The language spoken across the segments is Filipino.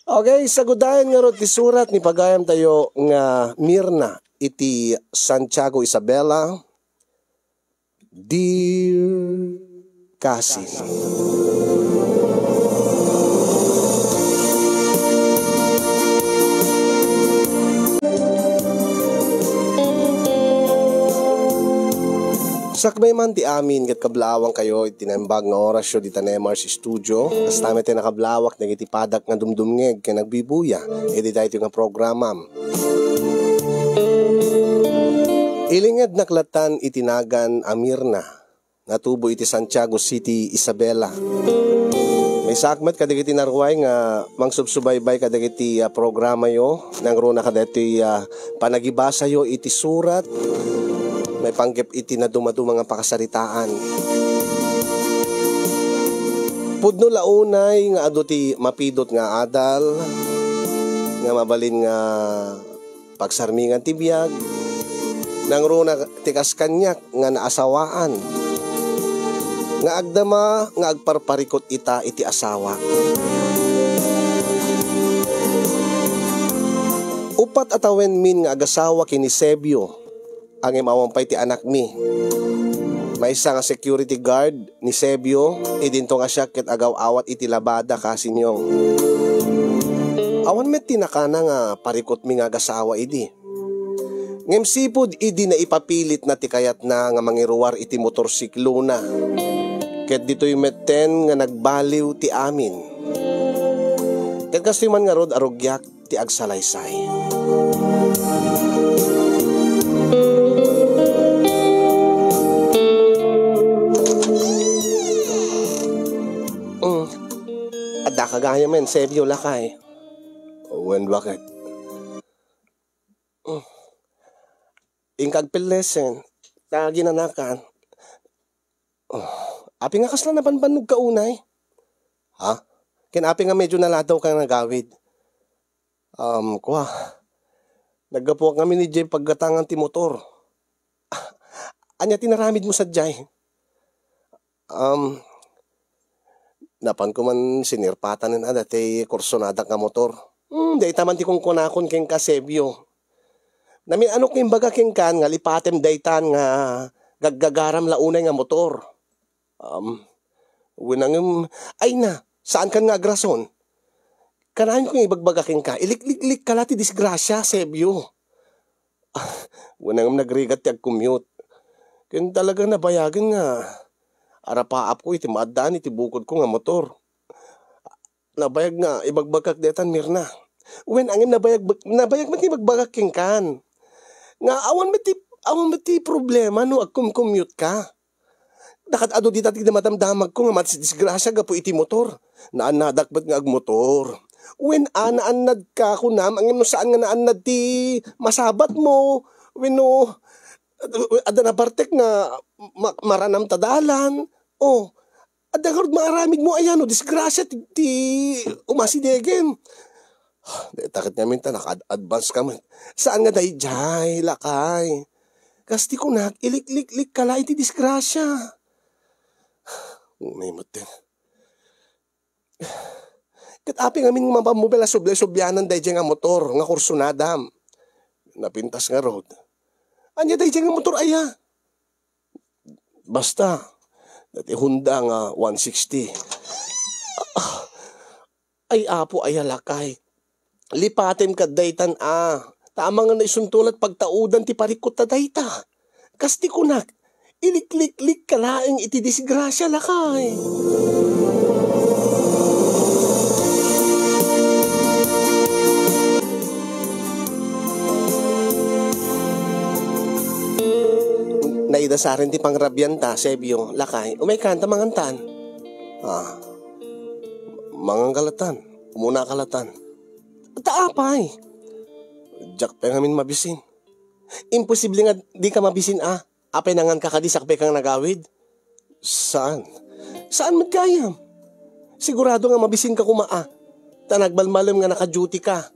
Okay, sagudayan nga ro ti surat ni pagayam tayo nga Mirna iti Santiago Isabela. Dear Cassie. Sakbay man ti amin kat kablawang kayo itinambag nga orasyo di tanemar si studio. Kas tayo tayo nakablawak nagitipadak nga dumdumngeg kaya nagbibuya. Edi tayo nga programa. Ilingad naklatan itinagan Amirna. Natubo iti Santiago City, Isabela. May sakmat kadagiti narway nga mangsubsubaybay kadagiti programa yo. Nangruna kadagiti panagibasa yo iti surat. May panggip iti na dumadu mga pakasaritaan. Pudno launay nga adu ti mapidot nga adal, nga mabalin nga pagsarmingan ti biyag, nangruna tikas kanyak nga naasawaan, nga agdama nga agparparikot ita iti asawa. Upat atawen min nga agasawa kini Sebio, ang imawampay ti anak mi. May isa nga security guard ni Sebio, idinto nga siya ket agaw-awat iti labada kasi niyong. Awan met tinakana nga parikot mi nga agasawa idi. Ngem sipud idi na ipapilit na ti kayat na nga mangiruwar iti motorsiklo na. Ket dito'y metten nga nagbaliw ti amin. Ket kasi man nga rod arugyak ti agsalaysay. Adda kagaya men, Sebio lakay. When bakit? Ingkag pilesen, ginanakan. Api nga kasla napanbanog ka unay. Ha? Kinapi nga medyo naladaw kang nagawid. Kuha. Naggapuak kami ni Jay paggatangan ti motor. Anya tinaramid mo sa Jay? Napan ko man sinirpatan na dati kursonada ka motor. Day taman ti kong kunakon keng Sebio. Namin ano keng baga keng kan nga lipatem daytan nga gaggagaram launay nga motor. Winangim, ay na, saan kan nga agrason? Kanahin kong ibagbaga keng ka, ilik-lik ka lati disgrasya, Sebio. Winangim nagrigat ti ag-commute. Kaya talaga nabayagan nga. Arapaap ko iti maadaan iti bukod ko nga motor. Nabayag nga ibagbagak detan Mirna. Wen angin nabayag man ti bagbagak king kan. Nga awan mati problema no agkum-commute ka. Dakat ado di tati matamdamag ko nga matsidisgrasya gapo iti motor. Naanadakbat nga agmotor. Wen anaanad ka kunam angin no saan nga naanad ti masabat mo. Wen no ada na partek nga maranam tadalan. Ada karod maaramid mo ayan disgrasya ti umasidegen. Takit namin ta naka-advance ka man. Saan nga day jay lakay? Kasti ko ilik-lik kala iti disgrasya. May mutin. Katapi nga min mapamobila sublay-subyanan day nga motor nga kursonadam. Napintas nga road. Anya day nga motor aya. Basta dati Honda nga 160. Ay apo ay halakay. Lipatem ka daytan Tama nga na isuntulat pagtaudan ti parikot ta dayta. Kasti kunak. Ilik-lik-lik ka laing iti disgrasya lakay. Naidasarin ti pangrabyan ta, Sebio, lakay. Umay kanta mangantan. Mangangalatan. Umuna kalatan. Taapay. Jak pa ngamin mabisin. Imposible nga di ka mabisin Apay nangan kakadisakpay kang nagawid. Saan? Saan magkayam? Sigurado nga mabisin ka kumaa. Tanagbalmalam nga naka-duty ka.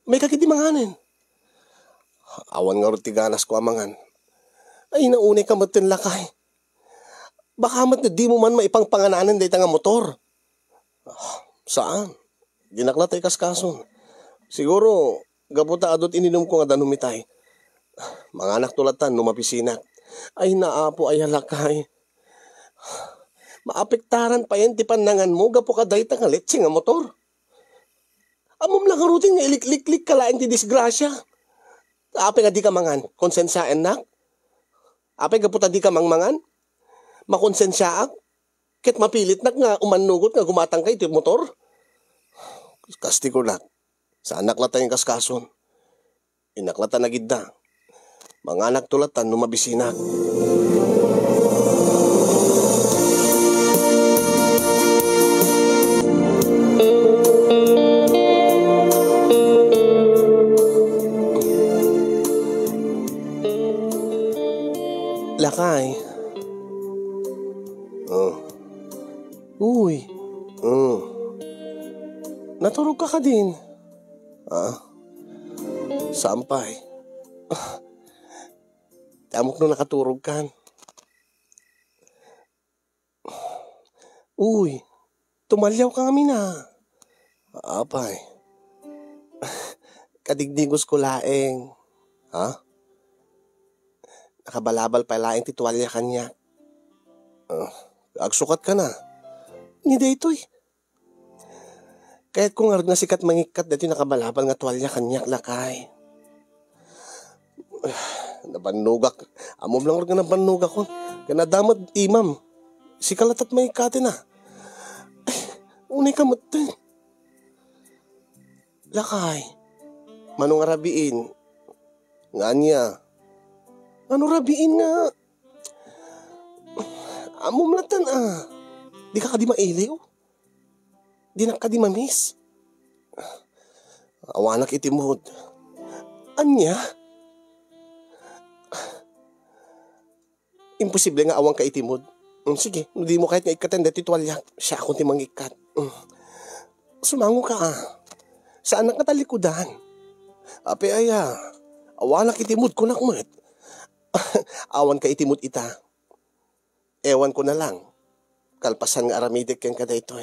May kakitimanganin. Awan nga rutiganas ko amangan. Ay naunay ka matin lakay. Baka mat na di mo man maipangpangananan dahil nga motor. Saan? Ginaklatay kaskason. Siguro, gaputa adot ininom ko nga danumitay. Mga anak tulatan, numapisinak. Ay naapo ay halakay. Maapektaran pa yan ti panangan mo, gapo ka dahi nga letsi nga motor. Amom lang karutin nga ilik-lik-lik kalaing ti disgrasya. Ape nga di ka mangan, konsensyaen nak. Ape gaputa di ka mangmangan, makonsensyaak. Ket mapilit nak nga umanugot nga gumatang kay ti motor. Kasti ko nak, sa anak lata yung kaskason. Inaklata na gidda. Mga anak tulatan numabisinak. Lakay. Uy. Naturog ka din. Sampay. Tamok nung nakaturog kan. Uy. Tumalyaw ka kami na. Apay. Kadigdigos ko laeng. Nakabalabal pa laeng tituwalya kanya. Agsukat ka na. Hindi ito'y. Kahit kung nga sikat mangikat dito nakabalabal nga tuwalya kanya lakay. Nabanugak. Amom lang nga nabanugak ko. Kanadamad imam. Si kalatat mangikate na. Ay, unay ka matin. Lakay. Manong arabiin. Nga niya. Ano rabiin nga? Amom latan Di ka di mailiw? Di na ka di mamis? Awanak itimod. Anya? Imposible nga awang ka itimod. Sige, hindi mo kahit nga ikatan dati tuwalya. Siya akong timang ikat. Sumango ka Saan ang katalikudan? Ape aya. Awanak itimod ko nakmet. Awan ka itimod ita. Ewan ko na lang. Kalpasan nga aramidik kang kada ito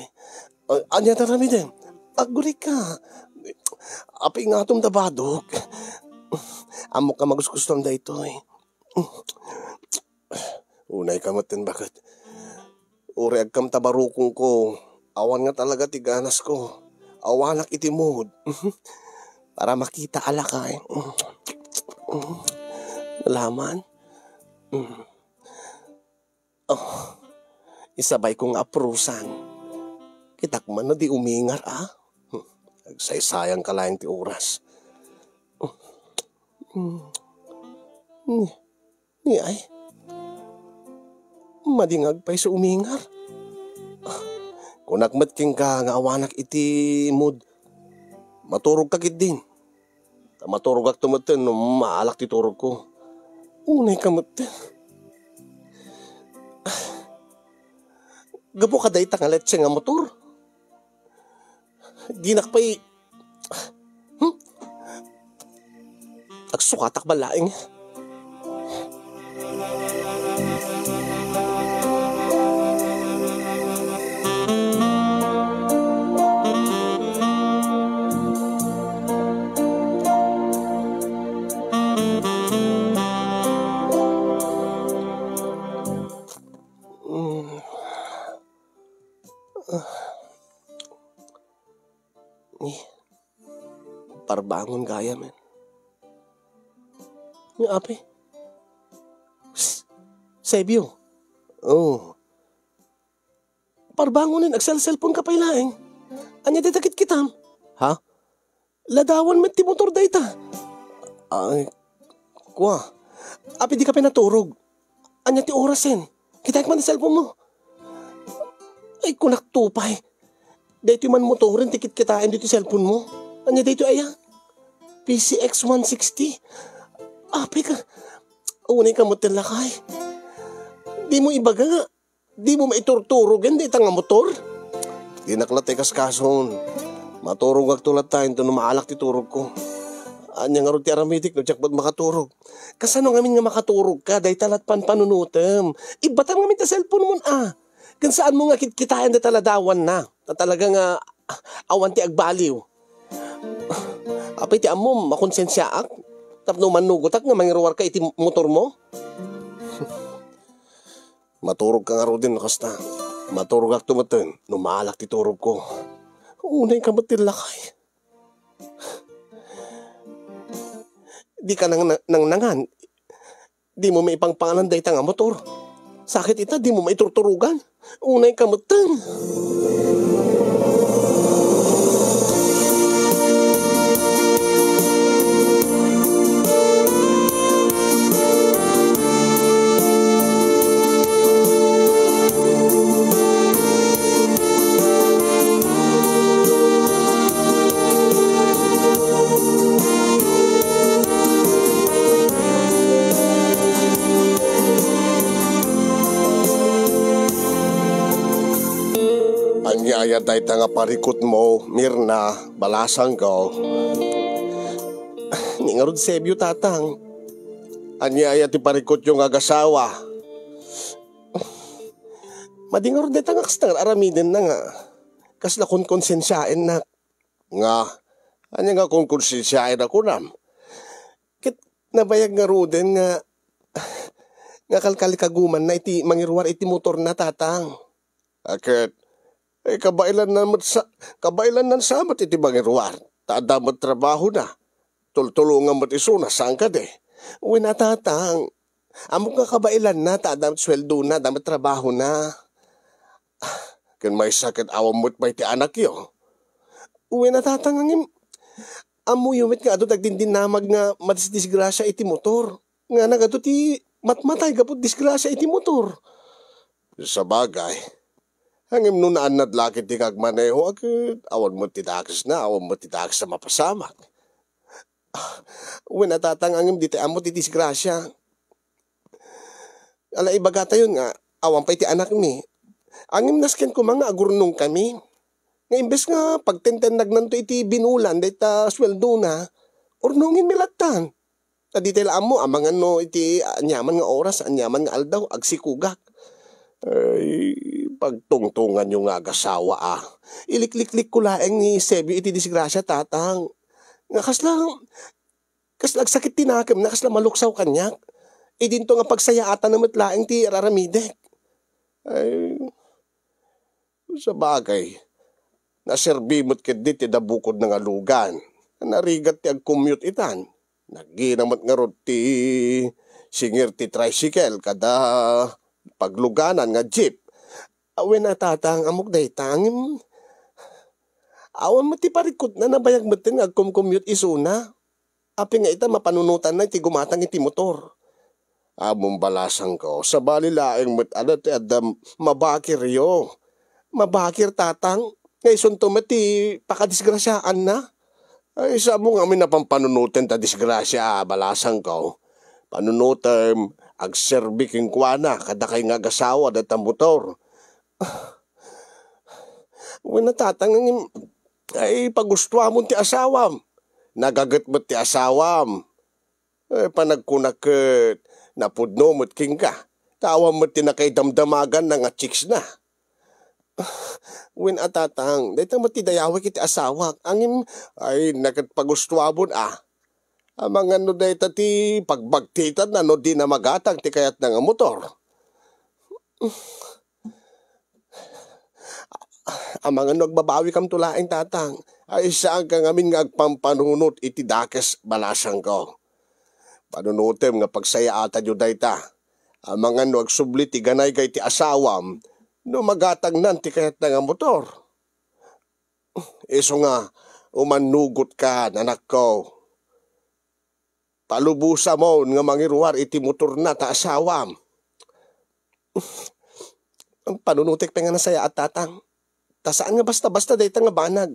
Anya na aramidik? Aguri ka. Api nga itong dabadok. Amok ka maguskustom da ito Unay ka matin bakit? Ureag kam tabarukong ko. Awan nga talaga tiganas ko. Awanak itimod. Para makita alakay. Laman? Isabay kong aprusan. Kitak man na di umingar Nagsay-sayang ka lang ti oras. Ni ay. Madingag pa'y sa umingar. Kung nakmatking ka nga awanak iti mood, maturog ka gid din. Maturog ak tumaten no maalak ti turog ko. Unay ka maten. Gapo ka dahi tangalet siya nga motor. Di nakpay. Agsukatak balaing. Parbangon gaya men. Yung ape. Sebyo. Parbangonin, agsel-cellphone ka pa ilaing. Anya ditakit kitam. Ha? Ladawan met ti motor da ita. Ay, kuha. Ape di ka pinaturog. Anya ti orasen. Kita man ti cellphone mo. Ay, kunak tupay. Dito man motorin, tikit kitain dito cellphone mo. Anya dito aya? PCX 160. Ape ka. Unay ka mo tilakay. Di mo ibaga nga. Di mo maiturturog yan. Di nga motor. Di naklatay kaskason. Maturog agtulat tayo. Ito maalak ti turog ko. Anya nga ron ti aramidik. No, ba't makaturog? Kasano ngamin nga makaturog ka? Day talat panunutem. Ibatam ngamin ta cellphone mo Gan saan mo nga kitkitaan da taladawan na. Na talaga nga awan ti agbaliw. Apay ti amom, makonsensyaak. Tapno manugotak nga mangiruwar ka iti motor mo. Maturog ka nga ro din, nakasta. Maturog ak tumaten, numalak ti turog ko. Unay ka matilakay. Di ka nang nangan. Di mo may ipang pangalan day nga motor. Sakit ita, di mo maiturturugan. Unay ka matan. Anyaya day nga parikot mo, Mirna, balasang ko. Ningarod sebyo tatang. Anyaya ti parikot yung agasawa. Madingarod day nga kastang aramiden na nga. Kasla kon konsensyain na. Nga, anya nga kon konsensyain ako nam. Kit nabayag nga ruden nga kalkali kaguman na iti mangirwar iti motor na tatang. Akit, kabailan nan samat iti mangirwar. Taadamat trabaho na. Tultulungan mo't isuna, saan ka de? Uwi na tatang. Amok nga kabailan na, taadamat sweldo na, damat trabaho na. Kan may sakit awam mo't may ti anak yo. Uwi na tatang angim. Amo yumit nga ado dagdindin namag nga madisgrasya iti motor. Nga nagado ti matmatay kapot disgrasya iti motor. Sa bagay, hangim nunaan na't lakit ti kagmaneho agad. Awan mo ti takas na, awan mo ti takas sa mapasamak. Uwi na tatang angim dito amo ti disgrasya. Ala ibagata yun nga, awan pa iti anak mi. Angim nasken ko mga agurnong kami. Nga imbes nga pagtentenag nanto iti binulan dahita sweldo na, urnungin milatan. Taditela amo amangan no iti anyaman nga oras, anyaman nga aldaw, agsikugak. Ay, pagtungtungan yung nga agasawa Ilikliklik ko laeng ni Sebio iti disgrasya tatang. Nga kaslang sakit tinakim na kasla maluksaw kanyak. E dinto nga pagsayaatan namat laeng ti raramidek. Ay, sa bagay, naserbi mo't kadit ti dabukod ng alugan. Narigat ti ag-commute itan. Naginamat nga rod ti singir ti tricycle kada pagluganan nga jeep. Awen na tatang amok day tangim. Awan mo ti parikot na nabayag mo tin ag-commute isuna. Api nga ita mapanunutan na iti gumatang iti motor. Among balasang ko, sa balilaeng mo't adat adam mabakir yo. Mabakir tatang. Ngay suntumat ti pakadisgrasyaan na. Ay sa mo nga amin na pampanunutin ta disgrasya balasang ko. Panunutem agserbiking kuana kada kay nga gasawa dat ang motor. Wala tatang ay pagustuha mo ti asawam. Nagagat mo ti asawam. Panagkunakit napudno mo't king ka. Tawam mo ti nakaidamdamagan na nga chicks na. Win atatang, dahil mo ti dayawag iti asawak. Angin ay nakatpagustuhabon Amang ano dahil ti pagbagtitan na no di na magatang ti kayat na nga motor. Amang ano agbabawi kam tulaing tatang. Ay saan ka ngamin nga agpampanunot iti dakes balasang ko. Panunutem nga pagsaya ata yun dahil ta. Amang ano agsubli ti ganay kay ti asawam. No magatang nan ti kayat na nga motor. Iso nga, umanugot ka, nanak ko. Palubusa mo nga mangiruar iti motor na ta asawam. Ang panunutik pa nga nasaya at tatang. Ta saan nga basta-basta dayta nga banag.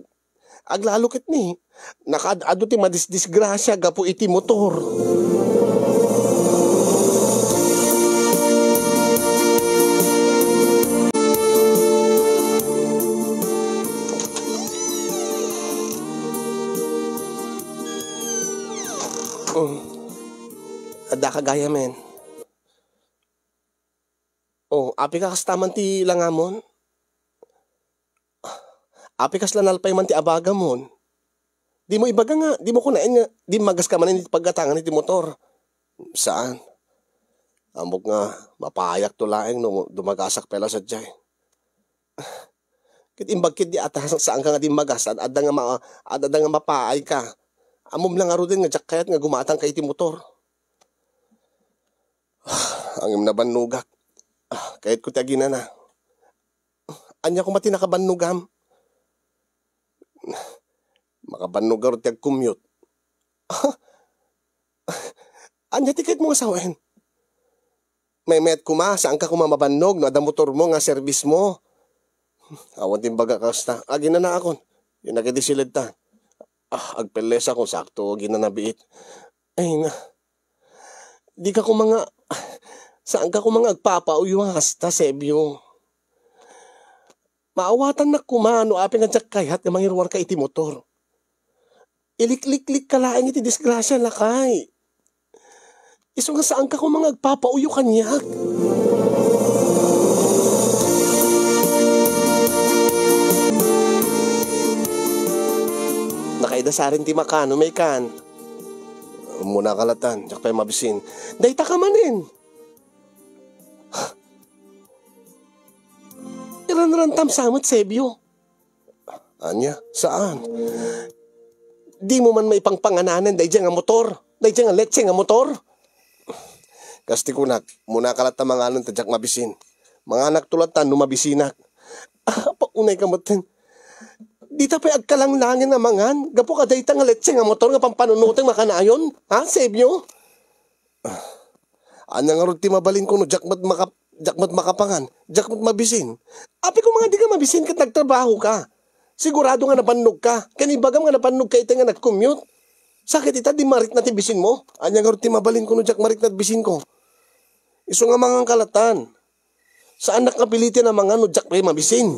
Aglalukit ni, nakaado ti madisgrasya gapo iti motor. Ada kagaya men. Api ka kastaman ti langamon. Api kas lanalpay man ti abaga mon. Di mo ibaga nga, di mo kunain nga, di magas ka man iti paggatangan iti motor. Saan? Ambok nga, mapayak to laeng no dumagasak pala sa jay. Kit imbagkit di atas saan ka nga di magas, adda nga mapaay ka. Amom lang aro din nga jak kayat nga gumatang kay iti motor. Ang nabanugak. Kahit ko tagina na. Anya ko mati nakabanugam. Makabanugar ti ag-commute. Anya ti kahit mo asawen. May met kuma, saan ka kumamabanog, no ada motor mo nga service mo. Awan tin baga kasta. Agina na akon. Yung nagadisilid ta. Agpeles ako, sakto, ginanabiit. Ay na. Di ka ko mga, saan ka ko mga agpapauyuang hasta, Sebyo. Maawatan na kumano, apin nga jak kayat nga mangirwar ka iti motor. Ilik-lik-lik ka laing iti disgrasya lakay. Iso nga saan ka ko mga agpapauyo kanyak. Nakaidasarin ti makano may kan. Muna kalatan, jak pa'y mabisin. Dayta ka manin. Iran-rantam samot, Sebyo. Anya, saan? Di mo man may pangpangananan, day dyan nga motor. Day dyan nga letse nga motor. Kasti kunak, muna kalata mga anon tadyak mabisin. Mga anak tulad tan, numabisinak. Paunay ka mo tin. Di tapay agkalanglangin na mangan. Gapo ka dayta nga letse nga motor nga pampanunuteng makanayon. Ha, Sebyo? Anya nga ron ti mabalin ko no, jakmat makapangan, jakmat mabisin. Api ko mga di ka mabisin kat nagtrabaho ka. Sigurado nga napannog ka. Kanibagam nga napannog ka ita nga nag-commute. Sakit ita, di marik na ti bisin mo. Anya nga ron ti mabalin ko no, jak marik na bisin ko. Iso nga mga kalatan. Saan nakapilitin na mga no, jak pa'y mabisin?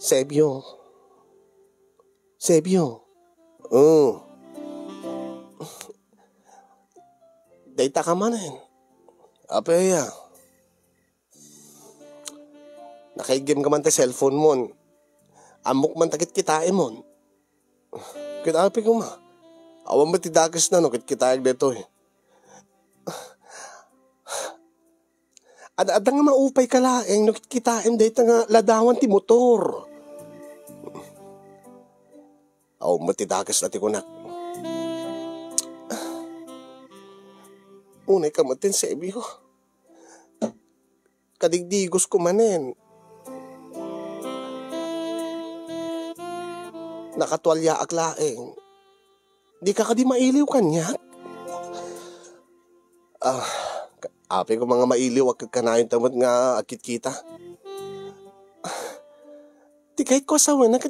Sebyo. Sebyo. Dayta ka manin. Apaya. Nakaigim ka man ta cellphone mon. Amok man takit kitain mon. Kita api ko ma. Awan ba ti dagas na no, kit kitayag dito eh. Ada nga maupay ka laeng, no kit kitain dayta nga ladawan ti motor. Awan ba ti dagas na ti kunak. Unay ka matin, Sebyo. Kadigdigos ko manin. Nakatwalya ak laeng. Di ka di mailiw kanyak. Api ko mga mailiw ak kanayon tamad nga akit kita. Di kahit ko asawa na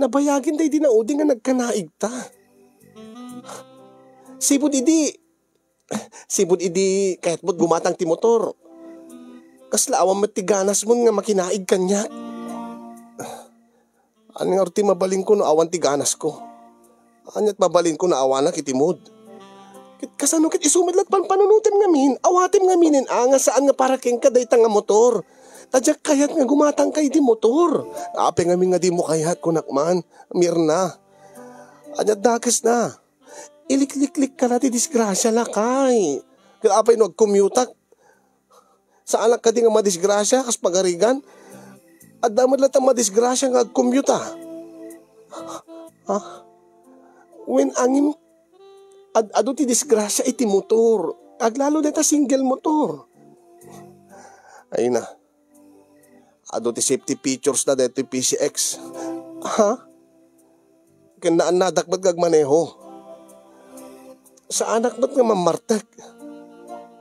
nabayagin day di na udi nga nagkanaig ta. Sibud idi kahit mo't gumatang ti motor. Kasla awang matiganas mo nga makinaig kanyak. Ano nga orti mabalin ko no awan ti ganas ko. Anyat mabalin ko na awanak itimod. Kit kasano kit isumidlat panunutin ngamin, awatim ngaminin nga saan nga para keng kadayta nga motor. Tadyak kayat nga gumatang kay di motor. Ape ngamin nga di mo kayat kunakman, mirna. Anyat dakas na. Ilik-lik-lik ka na ti disgrasya lakay. Kaya apay no agkumyutak. Saan ka di nga madisgrasya kas pagarigan? At damad latang madisgrasya nga agkumyuta. When angin ado ti disgrasya iti motor. Aglalo deta single motor. Ay na. Ado ti safety features na dito PCX. Kinaan na dakbat gagmaneho. Sa anak ba't nga mamartek?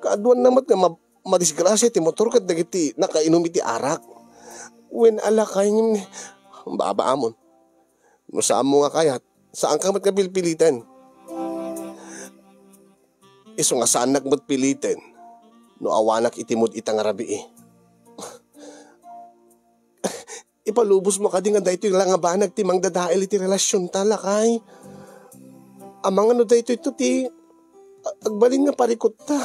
Kaaduan namat nga madisgrasya ti motor kat dagiti nakainom iti arak. When alakay nyo babaamon. No saan mo nga kayat? Saan ka mat kapilpilitin? Iso nga saan nagmat pilitin? No awanak itimod itang rabi eh. ipalubos mo ka di nga dayto yung lang nga banag ti mang dadael iti relasyon talakay. Amang ano dayto ito ti agbalin nga parikot ta.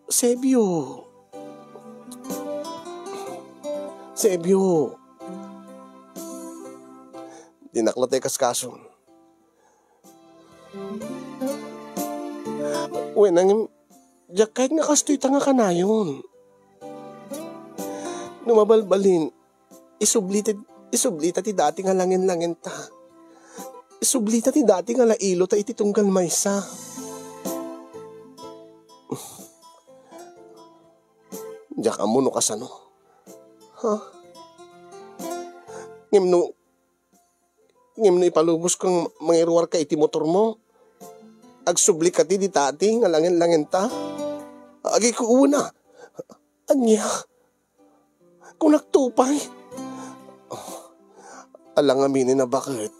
Sebyo. Dinaklatay kaskason. Uy, diyak kahit nga kastoy ta nga kanayon. Numabalbalin, isublita ti dati nga langin-langin ta. Isublita ti dati nga lailo ta iti tunggal maysa. Diyak amo no kasano. Ha? Ngem no ipalubos kang mangiruar ka iti motor mo. Agsubli ka ti dati nga langin-langin ta. Agi ko una. Anya? Kung nagtupay. Alang aminin na bakit?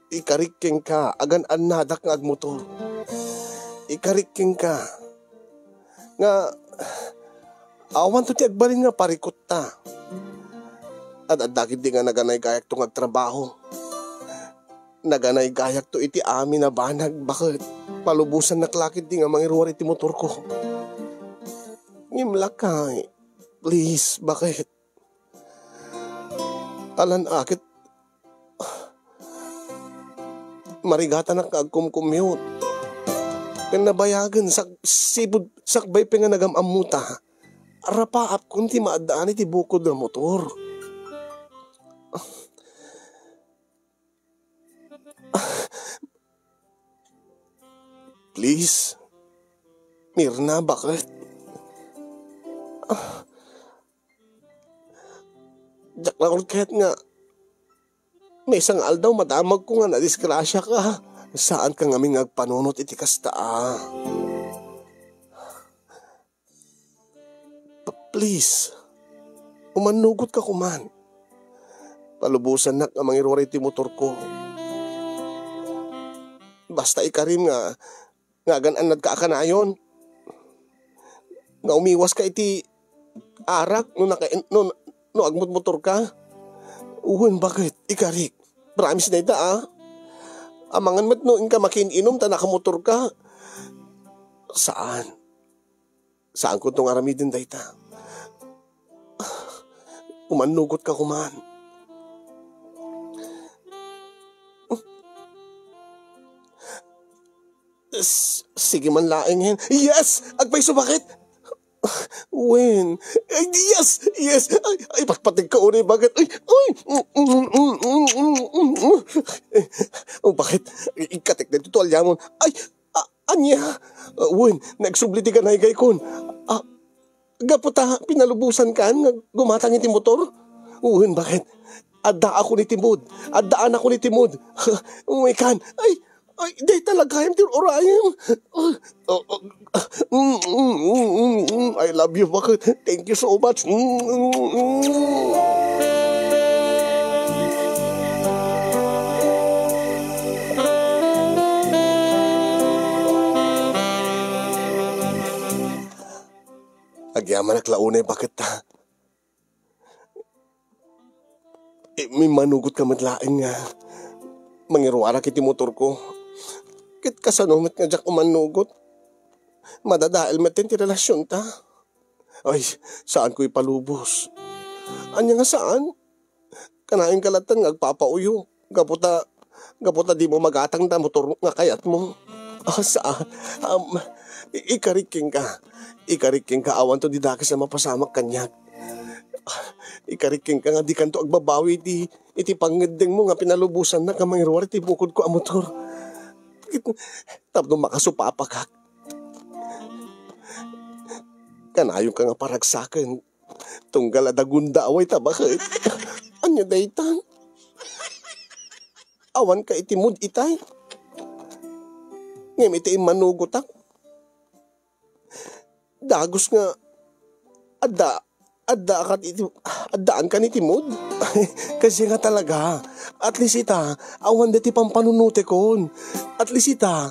Ikariking ka, agan anadak nga agmotor. Ikariking ka. Nga, awan to ti agbalin nga parikot ta. At adakit di nga naganay gayak to agtrabaho. Naganay gayak to iti amin na banag. Bakit? Palubusan na klakit di nga mangiruar iti motor ko. Ngimlakay. Please, bakit? Alan akit. Marigatan na kagkumkumyot. Kaya nabayagan sakbay pa nga nagamamuta. Arapaap kunti maadaan iti bukod na motor. Please, Mirna, bakit? Diyak lang kahit nga may isang aldaw madamag ko nga nadisgrasya ka. Saan ka nga may ngagpanunot iti kasta? Please, umanugot ka kuman. Palubusan na nga mangiruar iti motor ko. Basta ikarim nga ganaan nagkaakanayon. Nga umiwas ka iti arak no agmot motor ka. Uwan, bakit? Ikarik. Promise na ita Amangan mat no inka makininom ta nakamotor ka. Saan? Saan ko itong aramidin da ita? Umanugot ka kuman. Sige man laing hen. Yes! Agpaiso bakit? When? Yes! Ay, patpatig ka unay bakit? Bakit? Ikatik na ito alyamon. Anya? When? Nagsubliti ka na igay kon. Gaputa, pinalubusan ka nga gumatang iti motor? When, bakit? Adda ako ni Timod. Addaan ako ni Timod. Umikan. Ay, di talaga yung orayam. I love you, bakit? Thank you so much. Agyaman naklaunay, bakit ta? May manugot ka madlaing nga. Mangiruara kiti motor ko. Kit kasanumit nga jak umanugot. Madadael matin ti relasyon ta. Ay, saan ko ipalubos? Anya nga saan? Kanaing kalatan nga agpapauyo. Gaputa di mo magatang ta motor nga kayat mo. Saan? Ikariking ka. Ikariking ka awan to didakis na mapasamak kanyag. Ikariking ka nga di kanto agbabawi iti pangedeng mo nga pinalubusan na kamangiruar iti bukod ko ang motor. Tapno makasupapa ka. Kanayon ka nga paragsakan. Tunggal adagunda away tabakit. Anya daytan? Awan ka itimod itay. Ngem iti manugotak. Dagos nga addaan ka ni Timod. Kasi nga talaga, at least ita, awan dati pampanunute kon. At least ita,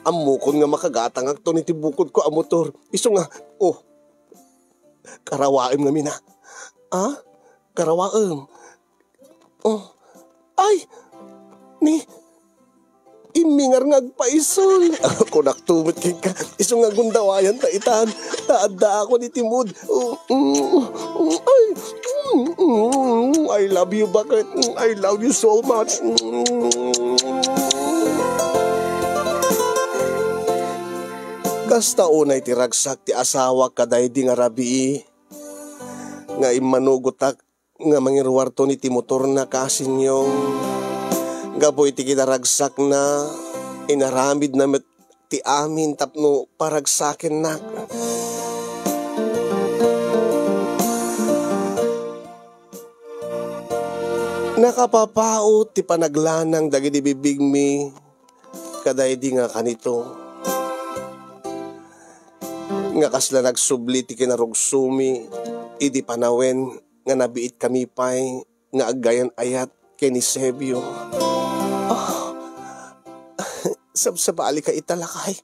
amukon nga makagatang akto ni tibukod ko ang motor. Iso nga, Karawaim nga mina. Ah? Karawaim. Oh. Ay! Ni... Imingar nga agpaisol. Ako naktumit king ka. Iso nga gundawayan ta itan. Taada ako ni Timod. Ay. I love you, bakit? I love you so much. Kasta unay ti ragsak ti asawa kaday di nga rabii. Nga imanugotak nga mangirwarto ni Timotor na kasinyong. Gaboy ti kinaragsak na inaramid na met ti amin tapno paragsakin na. Nakapapao ti panaglanang dagiti bibig mi kaday di nga kanito. Nga kasla nagsubli ti kinarugsumi idi panawen nga nabiit kami pay nga agayan ayat kay ni Sebio. Sabsabali ka italakay.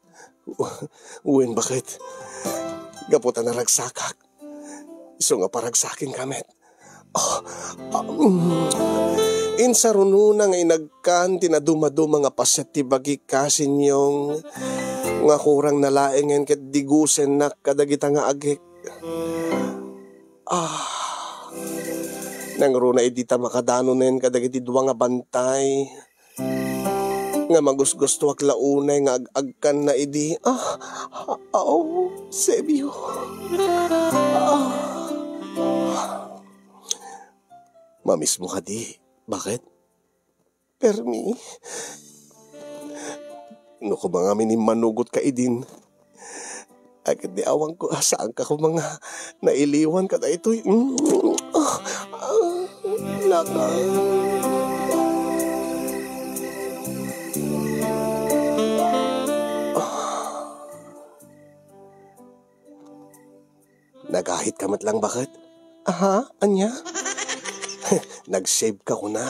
Uwin bakit? Gaputan na ragsakak. Iso nga paragsaking kamet. Insaruno na nga inagkan tinaduma-duma nga pasyat ti bagi kasinyong nga kurang nalaengen ket digusen na kadagita nga agik. Nang runa idita makadanunen kadagiti duwa nga bantay. Nga magusgusto ak launay nga agkan na idi. Sebio. Mamis mo ka di. Bakit? Permi. No ko mga minimanugot ka idin. Agad di awang ko saan ka ko mga nailiwan ka na ito'y. Laka. Nagahit ka mat lang bakit? Anya? Nag-shave ka ko na.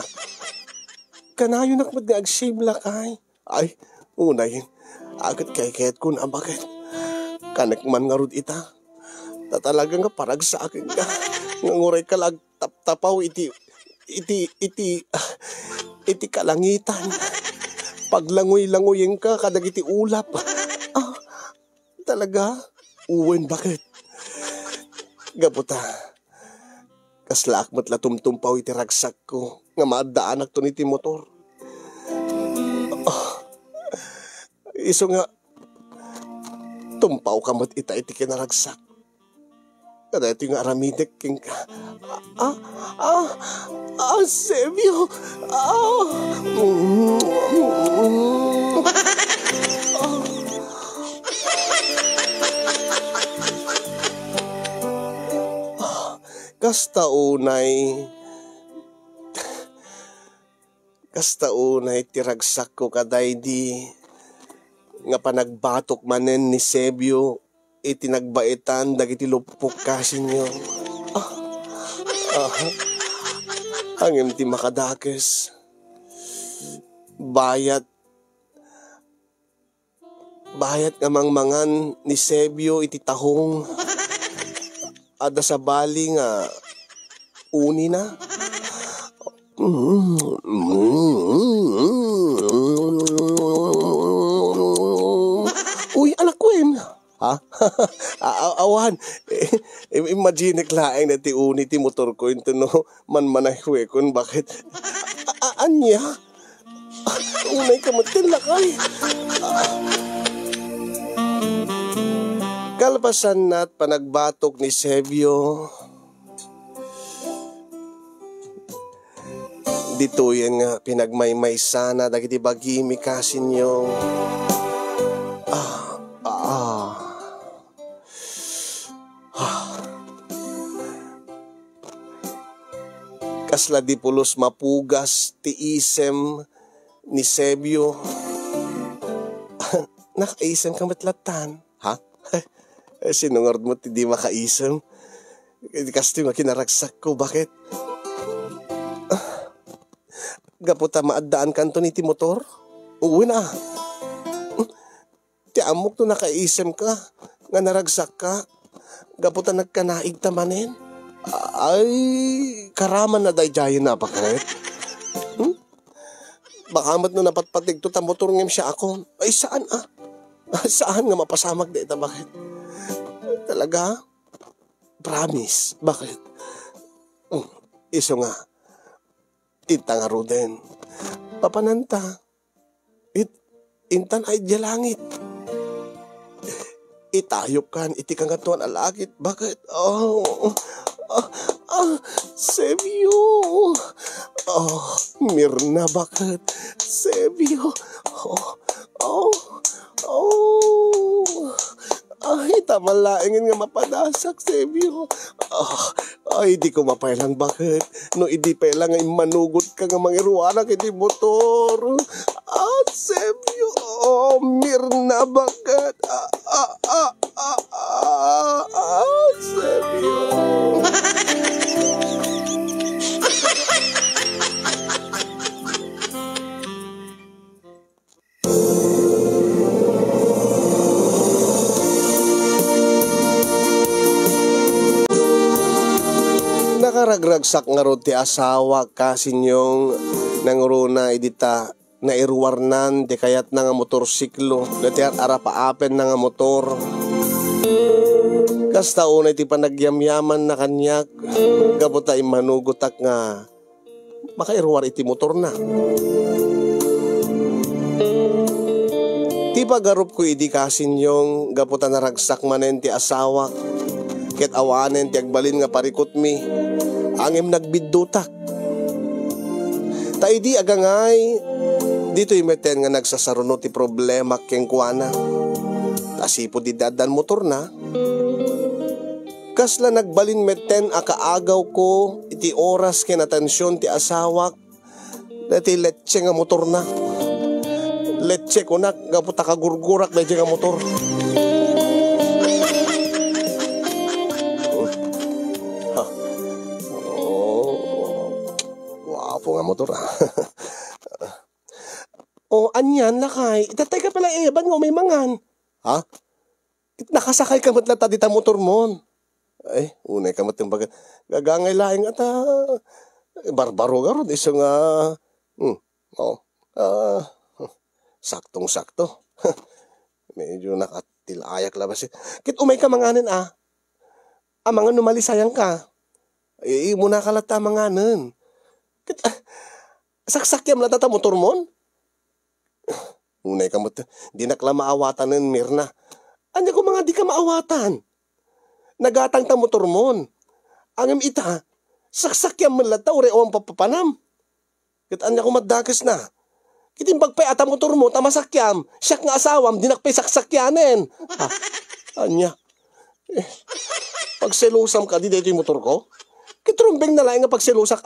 Kanayo nakmat nga ag-shave lakay. Ay, unay. Agad kay-kayat ko na bakit? Kanekman nga rod ita. Tatalaga nga parag sa akin ka. Nanguray ka lag tap-tapaw iti kalangitan. Paglangoy-langoyin ka kadagiti ulap. Talaga? Uwen bakit? Gabuta. Kaslaak mo't latumtumpaw iti ragsak ko. Nga maadaanak to ni Timotor. Iso nga tumpaw ka mo't ita iti kinaragsak. Kada ito yung aramidek king ka. Sebio. Kasta unay tiragsak ko kaday di nga panagbatok manen ni Sebio itinagbaitan dagiti lupok kasinyo. Hangim ti makadakes. Bayat nga mangmangan ni Sebio iti tahong. Ada sa bali nga uni na. Uy, anak ko awan. Imagine klaeng na ti uni ti motor ko ito no manmanahwe kun bakit. Anya? Unay ka matilakay. Kalpasan na't panagbatok ni Sebio. Dito yan nga pinagmaymay sana dagiti bagimi kasinyo. Kasla di pulos mapugas ti isem ni Sebio. Nakaisem ka matlatan. Sinungard mo ti di makaisem. Kasi makinaragsak ko. Bakit? Gaputa maadaan kanto ni Timotor? Uwi na. Ti amok to nakaisem ka. Nga naragsak ka. Gaputan nagkanaig tamanin. Ay, karaman na dayjayin na bakit? Bakamat no napatpatig to ta motor ngem siya ako. Ay saan Saan nga mapasamag da ita bakit? Talaga? Promise. Bakit? Iso nga. Ita nga ruden. Papananta. Intan ay langit. Itayop kan, iti kang atuan alagit. Bakit? Sebio. Mirna, bakit? Sebio. Ay, tamalaingin nga mapadasak, Sebio. Ay, di ko mapailang bakit. No, idi pailang nga manugot ka nga mangiruanak iti motor. Sebio. Mirna, bakit? Sebio. Nakaragragsak nga ro ti asawa kasinyong nangruna idita na irwarnan ti kayat na nga motorsiklo dati at arapaapen na nga motor. Kasta unay ti panagyamyaman na kanyak gabuta manugutak nga makairwar iti motor na. Ti pagarup ko idi kasinyong gabuta naragsak manen ti asawa ket awanen ti agbalin nga parikot mi angem nagbiddutak. Ta idi agangay dito imeten nga nagsasaruno ti problema keng kuana. Tasipo di dadan motor na. Kasla nagbalin meten akaagaw ko iti oras ken atensyon ti asawak dati letse nga motor na. Letse ko na gaputa kagurgurak dati nga motor. Wapo nga motor anyan lakay. Itatay ka pala eban nga may mangan. Ha? Nakasakay ka matlata dita motor mo. Ay, unay ka matang bagat. Gagangay laing barbaro ka ron. Iso nga, saktong-sakto. Medyo nakatilayak labas. Kit umay ka manganin mga numalisayang ka. Ay, muna ka lata manganin. Kit, saksakyam lata ta motor mo. Unay ka matang, di nakla maawatan ng Mirna. Anya ko mga di ka maawatan. Nagatang ta motor mon. Angem ita, saksakyam man lata ure o ang papapanam. Kat anya ko madagas na. Kitimbag pa ata motor mo, tamasakyam. Siyak nga asawam, dinakpay saksakyanen. Anya. Pagselusam ka, di dito yung motor ko. Kitrumbeng na lang nga pagselusak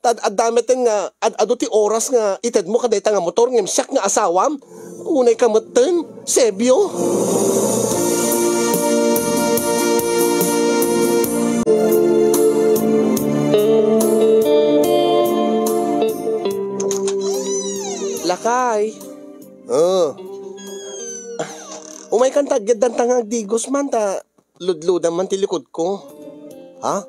Adamitin nga, ado ti oras nga, ited mo kadeta nga motor, ngem siyak nga asawam. Unay ka maten, Sebio. Lakay. Umay kang tagyad dan tangag digos man ta ludludan man ti likod ko. Ha?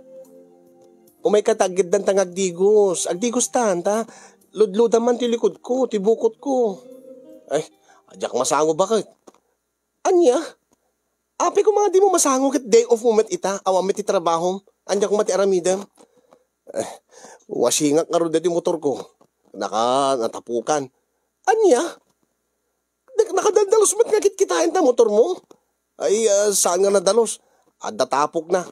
Umay ka tagyad dan tangag digos. Agdigos tan ta ludludan man ti likod ko, ti bukot ko. Ay, adyak masango bakit? Anya? Api ko mga di mo masango ket day off mo met ita, awam met ti trabaho. Anya ko mati aramidem. Wasingak nga ro dati motor ko. Natapukan. Anya? Nakadalos ba't nga kitkitain ta motor mo? Ay, saan nga nadalos? Datapok na.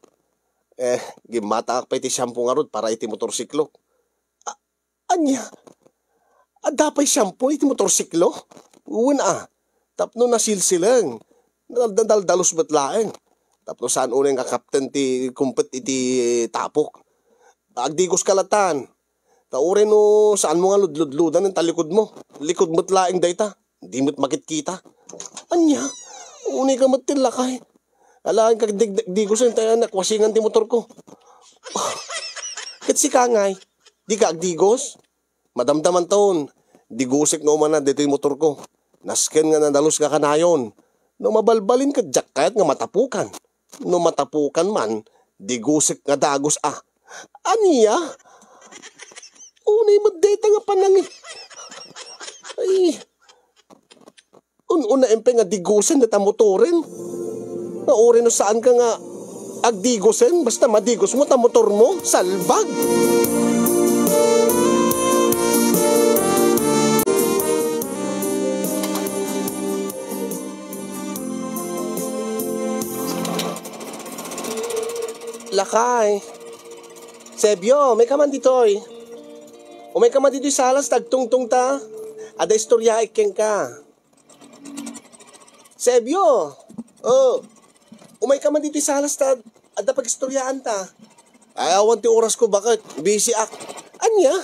Gimatak pa iti shampoo nga rod para iti motorsiklo. Anya? Dapay shampoo iti motorsiklo? Una, tapno na silsilang. Dalos ba't laeng? Tapno saan unang kakapten ti kumpet iti tapok? Agdigos kalatan. Taure no, saan mo nga ludludan ng talikod mo? Likod mo't laing dayta. Di mo't makit-kita. Anya? Unay ka mo't tilakay. Alaan ka digos yung tayo nakwasingan ti motor ko. Kat si Kangay, di ka agdigos? Madamdaman taon, digusik no man na dito yung motor ko. Nasken nga nadalos ka kanayon. No mabalbalin ka, jacket nga matapukan. No matapukan man, di gusik nga dagos Aniya? Unay madeta nga panang ay una empe nga digusen na tamotoren. Nauri no saan ka nga agdigosen basta madigos mo tamotor mo salbag. Lakay. Sebyo, may kaman ditoy. O may kaman ditoy salas tagtungtung ta. Ada istorya iken ka. Sebyo. Oh. Umay kaman ditoy salas ta. Ada pag-istoryaan ta. Ay, awan ti oras ko bakit? Busy ak. Anya?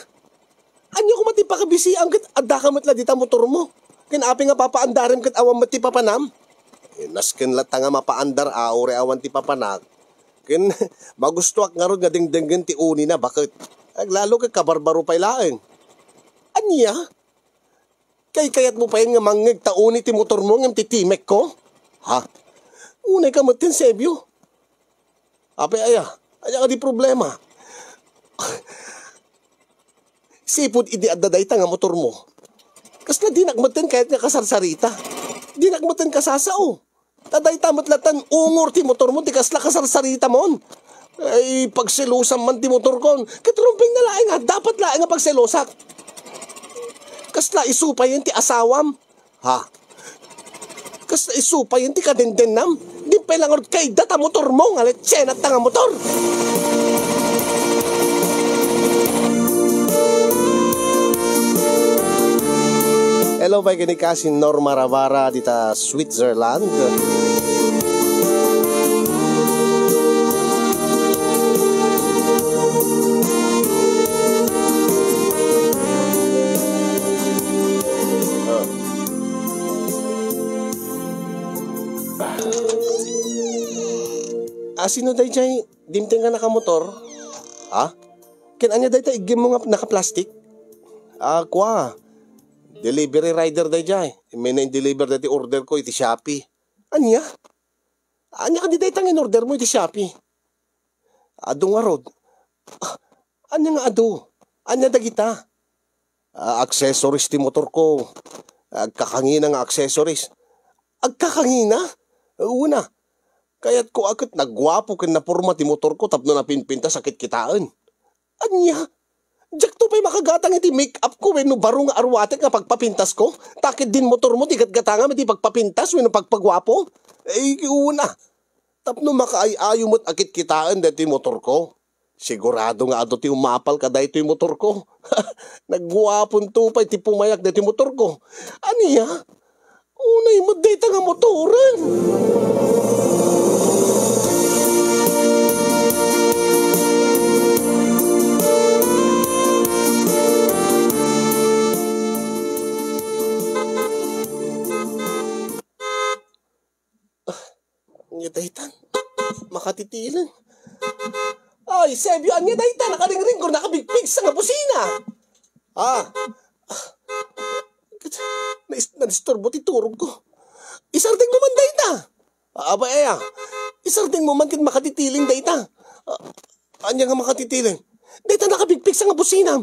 Anya ko mati pa ka busy ang kat adda ka matla dita motor mo. Kinapi nga papaandarim kat awan mati papanam. Nasken lata nga mapaandar ore awan ti papanak. Ken magustuak nga ron nga dingdinggen ti uni na bakit? Lalo ka kabarbaro pa ilaeng. Anya? Kayat mo pa yun nga mangig tauni ti motor mo ngam titimek ko? Ha? Unay ka matin sebyo. Ape aya ka di problema. Sipod idi addaday ta nga motor mo. Kasla di nakmatin kahit nga kasarsarita. Di nakmatin kasasao. Taday tamat latan ungor ti motor mo, ti kasla kasarsarita mon. Ay, pagselusan man ti motor kon. Katrumping na laing nga, dapat laing nga pagselusak. Kasla isupay yun ti asawam. Ha? Kasla isupay yun ti kadendennam. Di pa lang kay data motor mo, nga letsenat ta nga motor. Hello, may gani kasi Norma Ravara dita Switzerland. Sino day jay dimting nga nakamotor? Ha? Anya day ta igim mo nga naka-plastic? Kwa. Delivery rider day jay. May na-deliver dati order ko iti Shopee. Anya? Anya ka di day tangin order mo iti Shopee? Ado nga rod. Anya nga ado? Anya dagita? Accessories ti motor ko. Agkakangina nga accessories. Agkakangina? Una. Kaya't ko akit nagwapo ken na porma ti motor ko tapno na pinpinta sakit kitaan. Anya? Diyak to pa'y makagatang iti make-up ko no baro nga arwatek nga pagpapintas ko. Takit din motor mo ti gatgatanga iti pagpapintas no pagpagwapo. Una. Tapno makaay-ayo mo't akit kitaan dati motor ko. Sigurado nga ado ti umapal ka dahito yung motor ko. Nagwapon to pa'y ti pumayak dati motor ko. Anya? Unay mo data nga motoran. Anya daytan, makatitilan. Ay, Sebyo, anya daytan, nakaring-ring ko, nakabigpig sa nga busina. Nanistorbo ti turog ko. Isarding mo man dayta. Isarding mo man kin makatitiling dayta. Anya nga makatitiling. Dayta nakabigpig sa nga busina.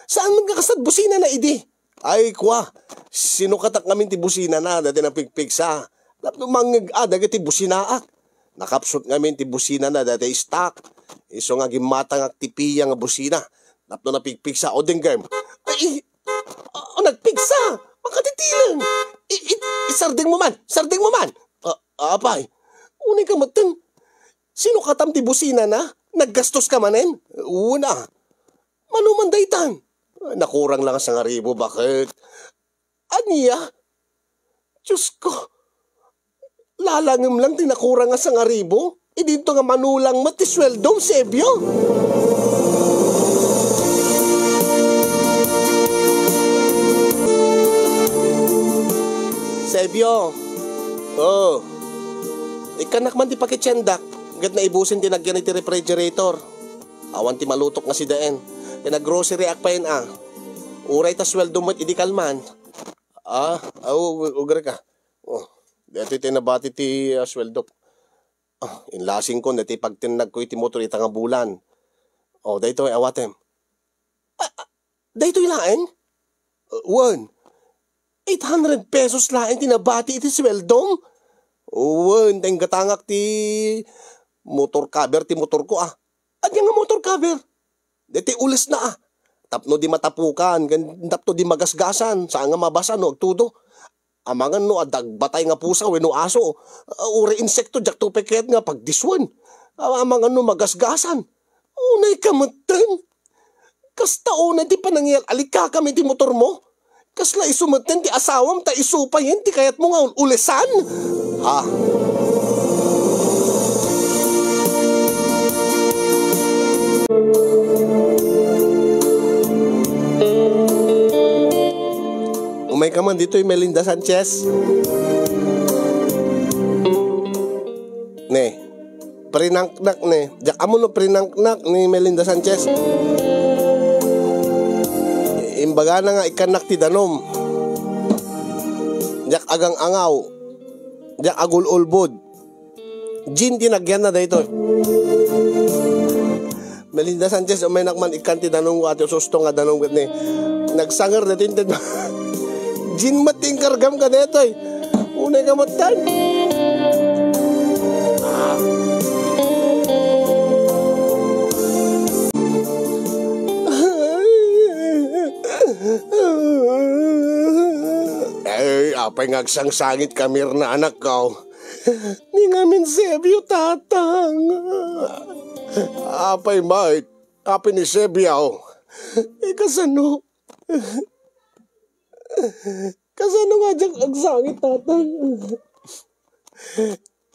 Saan man kakasad busina na idi? Ay, kwa, sino katak ngamin ti busina na, dati napigpig sa. Napno mangig dagiti businaak. Nakapsot ngamin ti busina na dati stock. Iso nga gimatang aktipiya nga busina. Napno napigpigsa o dinggam. Ay, nagpigsa. Makatitilan. Sarding mo man. Apay. Unay ka matang. Sino katam ti busina na? Naggastos ka manen? Una. Manuman daytan. Nakurang lang sa ngaribo. Bakit? Aniya? Diyos ko. Lalangim lang tinakurang nga sa ngaribo. Dito nga manulang matisweldo, Sebyo. Sebyo. Ikanak man ti pakitsendak. Gat na ibusin tinagyan iti refrigerator. Awan ti malutok nga si Daen. Tinag-grocery akpain Uray ta sweldo mo't idi kalman. Ugar ka. Dito tinabati ti sweldo. Inlasing ko, dati pagtinag ko iti motor ita nga bulan. O, dayto ay awatem. Dayto ilaeng? 800 pesos laeng tinabati iti sweldong? Teng gatangak ti motor cover ti motor ko Anya nga motor cover? Deti ules na Tapno di matapukan, tapno di magasgasan, saan nga mabasa no, agtudo. Amangan no, adagbatay nga pusa, no aso. Uri insekto, jak tupeket nga pagdiswan. Amangan no, magasgasan. Unay kamatan. Kasta unay di panangyal, alika kami di motor mo. Kasla isumatan ti asawam, ta isupayin, ti kayat mo nga ulesan. Umay ka man dito yung Melinda Sanchez. Ne, prinangknak ne. Diyak amo no prinangknak ni Melinda Sanchez. Imbaga na nga ikanak ti danom. Diyak agang angaw. Diyak agul ulbod. Jin tinagyan na dito. Melinda Sanchez umay nakman ikan ti danom ko ati susto nga danom ni. Nagsangar na tintin. Jin mating kargam ka dito Unay ka matan. Apay ngagsangsangit kamir na anak ko. Ni ngamin Sebyo tatang. Apay mait. Apay ni Sebyo. Kasano? Kasano nga diyang agsangit tatang?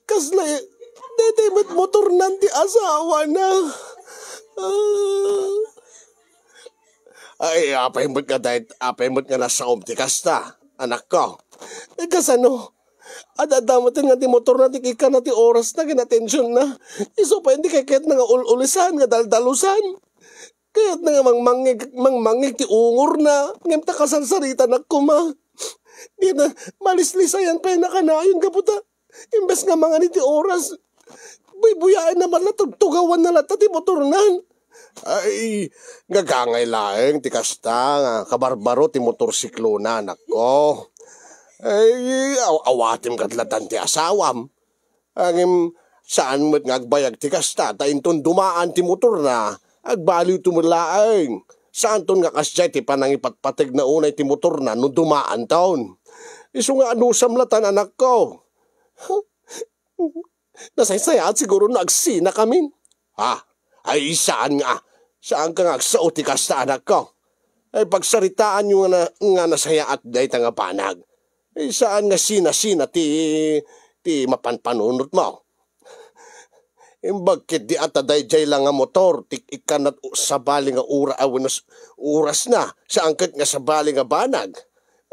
Kasla, dede mat motor nanti asawa na. Apay mo't nga nasa ti kasta, anak ko. Kasano? Adadamatin nga ti motor na ti kika na ti oras na kinatensyon na. Iso pa hindi kayat na nga ulisan nga daldalusan. Kaya't na nga mangmangig ti ungor na. Ngayon ta kasarsarita na kuma. Di na malislisayan pa na kanayon kaputa. Imbes nga mga niti oras. Buyain naman na tugawan na lata ti motor nan. Ay, gagangay laeng ti kasta nga kabarbaro ti motorsiklo na anak ko. Ay, awatim kadlatan ti asawam. Angim saan mo't ngagbayag ti kasta ta inton dumaan ti motor na. Agbaliw tumulaeng. Saan ton nga kasya ti panangipatpatig na unay ti motor na no dumaan taon. Iso nga anusamlatan anak ko. Nasaysayat siguro na agsina kami. Ay saan nga? Saan ka nga agsao ti kasta anak ko? Ay pagsaritaan nyo nga nasaya at day nga panag. Ay saan nga sina-sina ti mapanpanunot mo? Bagkit di ataday jay lang nga motor, tik ikanat sa bali nga oras na, sa angkat nga sa bali nga banag.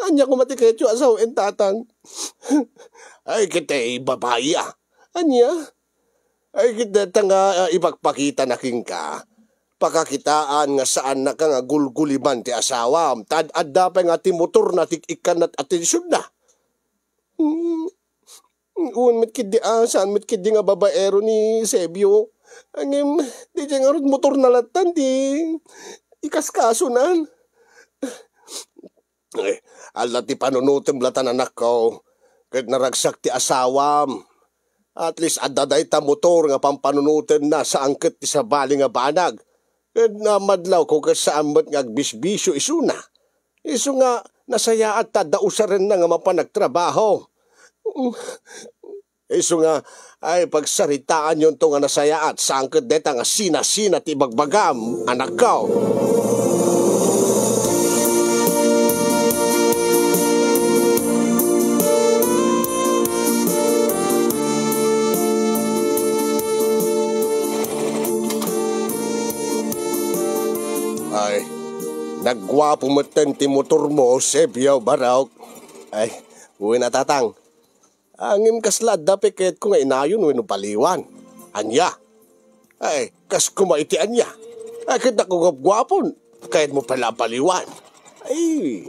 Anya kumatikit yung asaw en tatang. Ay kita babae Anya? Ay kita nga ipagpakita na king ka. Pakakitaan nga saan na ka nga gulguliman ti asawa. Tad-adda pa nga ti motor na tik ikanat atensyon na. Met kidi saan met kidi nga babaero ni Sebyo. Angim, di dyan nga motor na latan, di ikaskaso nan. Ala ti panunutim latan anak ko. Kahit naragsak ti asawam. At least adaday ta motor nga pampanunutin na sa angkit ti sabali nga banag. Kahit namadlaw ko kasaan mo't nga agbisbisyo iso na. Iso nga nasaya at tadausa rin na nga mapanagtrabaho. Iso nga ay pagsaritaan yun to nga nasaya at sangkot deta nga sina-sina ti bagbagam anak ko. Ay, nagwapo mo ti motor mo, Sebyo Baraok. Ay, uwi na tatang. Angim kaslad dapat kahit ko nga inayon wino paliwan. Anya. Ay, kas kumaiti anya. Ay, kahit nakugwapon, kahit mo pala paliwan. Ay,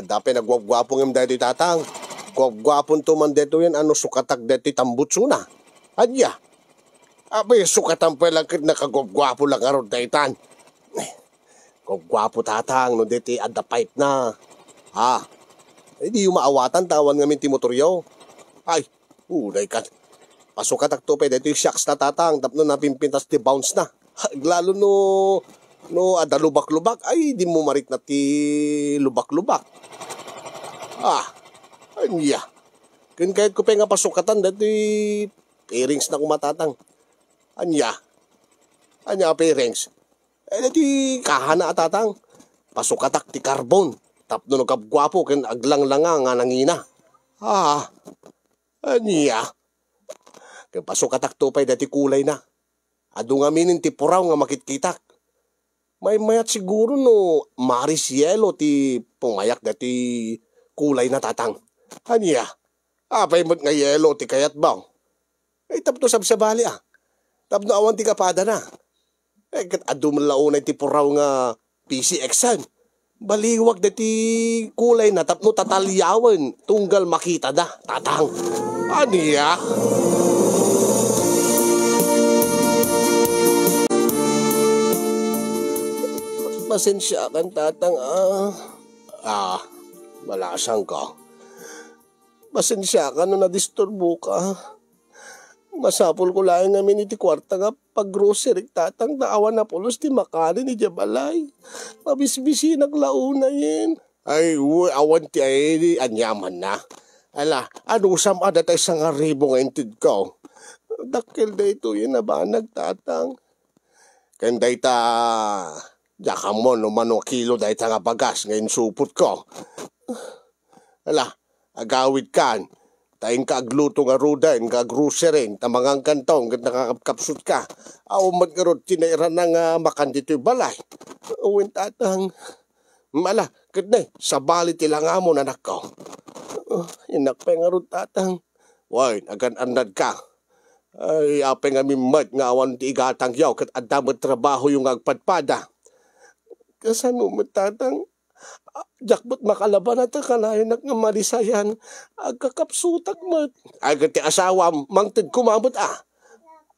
dapat nagwagwapong yung dati tatang. Gwapon to man dito yan, ano sukatak dito tambutso na. Anya. Abay, sukatan pa lang kit nakagwagwapo lang aron daytan. Gwapo tatang, no diti at the pipe na. Ha? Hindi yung maawatan, tawan ngamin ti motoryo. Ay, unay ka. Pasok ka takto pa, dito yung shocks na tatang, tapno na pimpintas ti bounce na. Lalo no ada lubak-lubak, ay di mo marik na ti lubak-lubak. Anya. Kun kahit ko pa nga pasukatan, dito yung pairings na kumatatang. Anya pairings. Di kahana atatang. Pasukatak ti karbon. Tapno no kabgwapo ken aglanglanga nga nangina. Anya. Ken pasukatak tupay dati kulay na. Adu nga minin ti puraw nga makitkitak. May mayat siguro no maris yelo ti pumayak dati kulay na tatang. Anya. Apay mo't nga yelo ti kayat baw. Tapno sabsabali Tapno awan ti kapada na. Kat adu malaunay ti puraw nga PCX-an. Baliwag dati kulay na tapno tatalyawan tunggal makita da, tatang. Aniya? Pasensya kan tatang malasang ka. Pasensya ka no nadisturbo ka. Masapol ko lang namin iti kwarta nga pag-grocery tatang naawan na pulos ti makanin ni Jabalay. Mabisbisi naglauna yin. Ay, awan ti ay anyaman na. Ala, anong sama datay sa nga ribo nga intid ko? Dakil da ito yun na ba nagtatang? Kanday ta, yaka mo no manong kilo da ita nga bagas ngayon supot ko. Ala, agawid kan. Taing kaagluto nga rudain, kaagruserin, tamangang kantong, kat nakakapsut ka. Aumad nga rod, tinairan na nga makan dito'y balay. Uwin tatang, mala, kat na, sa bali tilanga mo na nakaw. Inak pa nga rod tatang. Way, agan-anad ka. Ay, apay nga mimad nga awan ti igatang yaw, kat adamot trabaho yung agpadpada. Kasano mo tatang? Jakbot makalaban na ta kanayanak nga marisayan. Agkakapsutak mo. Agad ti asawam, mangtid kumabot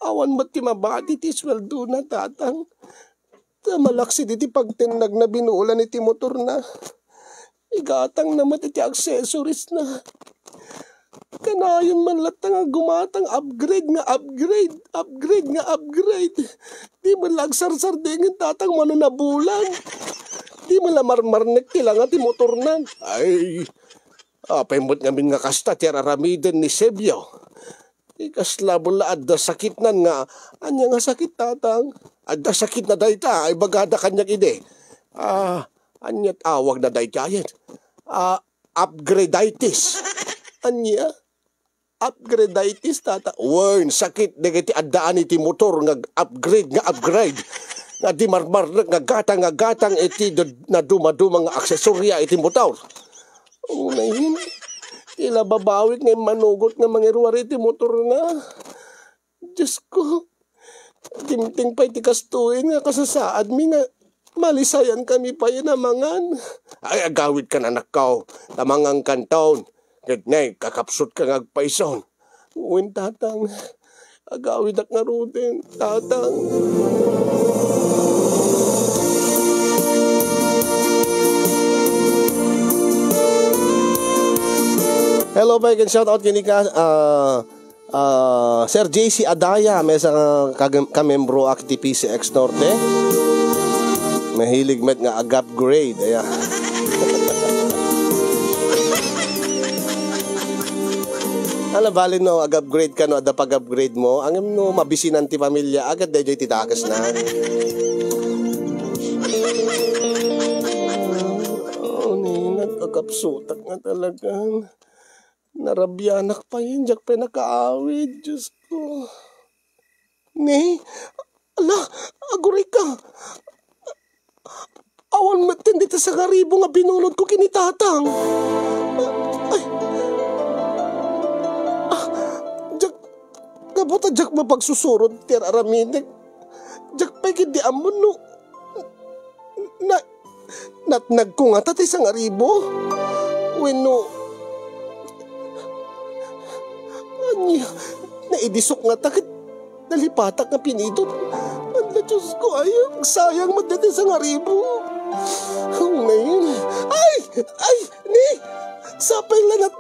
Awan mo ti mabati ti sweldo na tatang. Malaksi di ti pagtinag na binuulan iti motor na. Igatang naman iti accessories na. Kanayon man lata nga gumatang upgrade. Di man lagsarsardingin tatang mano na bulan. Di mo lamarmarnek tila nga ti motor nan. Ay, paimot ngamin nga kasta ti araramiden ni Sebyo. Ikaslabol na adda sakit nan nga. Anya nga sakit tatang. Adda sakit na dayta. Ay bagada kanyak ide. Anyat awag na dayta yan. Upgradeitis. Anya? Upgradeitis tata. Wern, sakit. Dagiti addaan iti motor nga upgrade. Nga di marmar nga gatang iti na dumadumang aksesorya iti motor. Unahin, ila babawit nga manugot nga mangiruar iti motor na. Diyos ko, dimting pa iti kastuin nga kasasaad mi nga malisayan kami pa yanamangan. Ay, agawit ka na nakaw, tamangang kantaon. Gatnay, kakapsot ka nga agpaison. Uwin tatang, agawit ak nga rudin, tatang. Hello, Mike, and shout out kini ka Sir JC Adaya, may sa kamembro akti PCX Norte. Mahilig met nga agap grade. Ayan. Alam bali no, agap-grade ka no, ada pag-upgrade mo, ang no, mabisinan ti pamilya, agad dahi ti takas na. Nagkakapsutak nga talagang. Narabyanak pa yun, jak pa nakaawid, Diyos ko. Ni, ala, aguray ka. Awan matindi ta sa karibo nga binunod ko kinitatang. Ay, kabuta jak mapagsusurod, tir araminig. Jak pa hindi amon no. Natnag ko nga tatay sa ngaribo. Weno, naidisok nga takit nalipatak nga pinidot. Ang Diyos ko, ayang sayang madete sa ngaribo. Na yun. Ay, ni! Sapay lang at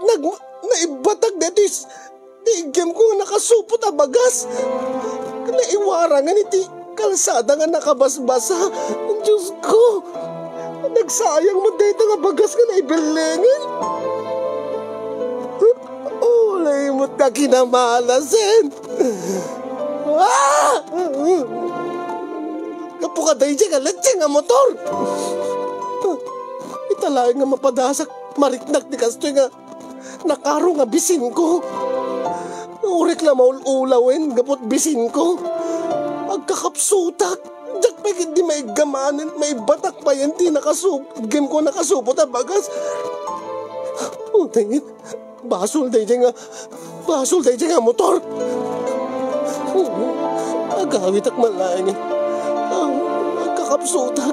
naibatag detis. Tigam ko nga nakasupot a bagas. Naiwara nga niti kalsada nga nakabasbasa. Ang Diyos ko. Nagsayang mo dito nga bagas nga naibilengan. Ulay mo't ka kinamalasin. Kapukaday dyan nga latsing nga motor. Italay nga mapadasak mariknak di kastoy nga nakaro nga bisin ko. Urik na maululawin gapot bisin ko. Agkakapsutak. Diyak pa hindi may gamanin, may batak pa yan. Game ko nakasupot ang bagas. Tingin, basol day nga motor. Agawit ak malayan. Agkakapsutak.